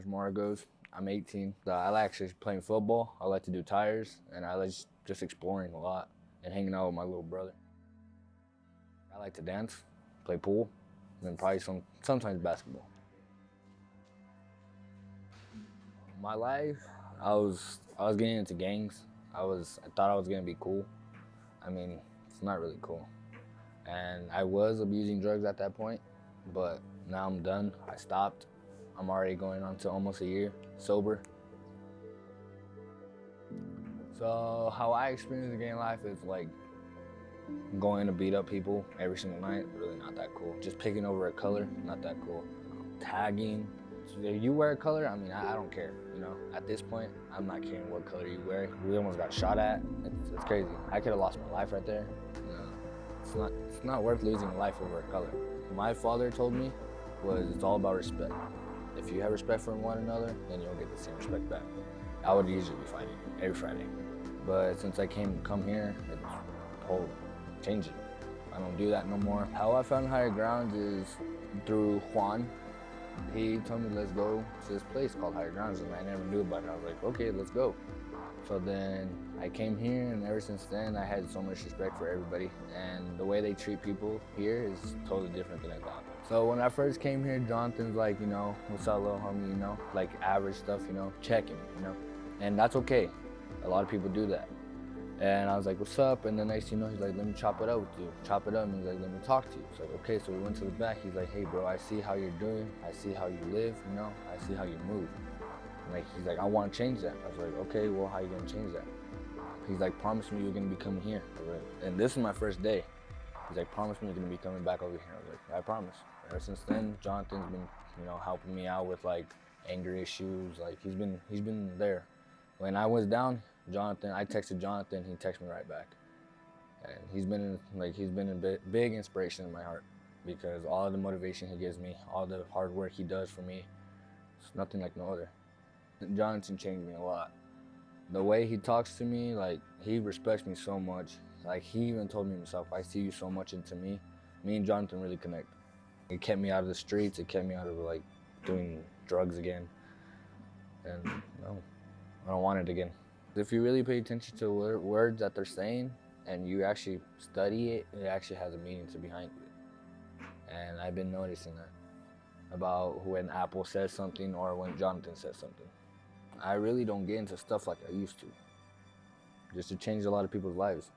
Thomas Margos. I'm 18. I like actually playing football. I like to do tires, and I like just exploring a lot and hanging out with my little brother. I like to dance, play pool, and then probably sometimes basketball. My life, I was getting into gangs. I thought I was gonna be cool. I mean, it's not really cool. And I was abusing drugs at that point, but now I'm done. I stopped. I'm already going on to almost a year sober. So how I experience the gang life is like going to beat up people every single night. Really not that cool. Just picking over a color, not that cool. Tagging. So if you wear a color, I mean, I don't care. You know, at this point, I'm not caring what color you wear. We almost got shot at. It's crazy. I could have lost my life right there. You know, it's not worth losing a life over a color. My father told me was it's all about respect. If you have respect for one another, then you'll get the same respect back. I would usually be fighting every Friday, but since I come here, it's whole changed it. I don't do that no more. How I found Higher Grounds is through Juan. He told me let's go to this place called Higher Grounds, and I never knew about it. I was like, okay, let's go. So then I came here, and ever since then I had so much respect for everybody, and the way they treat people here is totally different than I thought. So when I first came here, Jonathan's like, you know, what's up, little homie, you know, like average stuff, you know, checking, you know, and that's okay. A lot of people do that. And I was like, what's up? And the next thing you know, he's like, let me chop it up with you. Chop it up, and he's like, let me talk to you. It's like, okay, so we went to the back. He's like, hey, bro, I see how you're doing. I see how you live, you know? I see how you move. And like, he's like, I want to change that. I was like, okay, well, how you going to change that? He's like, promise me you're going to be coming here. I was like, and this is my first day. He's like, promise me you're going to be coming back over here. I was like, I promise. Ever since then, Jonathan's been, you know, helping me out with like anger issues. Like he's been there. When I was down, I texted Jonathan, he texted me right back. And he's been a big inspiration in my heart because all of the motivation he gives me, all the hard work he does for me, it's nothing like no other. Jonathan changed me a lot. The way he talks to me, like he respects me so much. Like he even told me himself, I see you so much into me. Me and Jonathan really connect. It kept me out of the streets, it kept me out of like doing drugs again. And no, I don't want it again. If you really pay attention to words that they're saying and you actually study it, it actually has a meaning behind it. And I've been noticing that about when Apple says something or when Jonathan says something. I really don't get into stuff like I used to, just to change a lot of people's lives.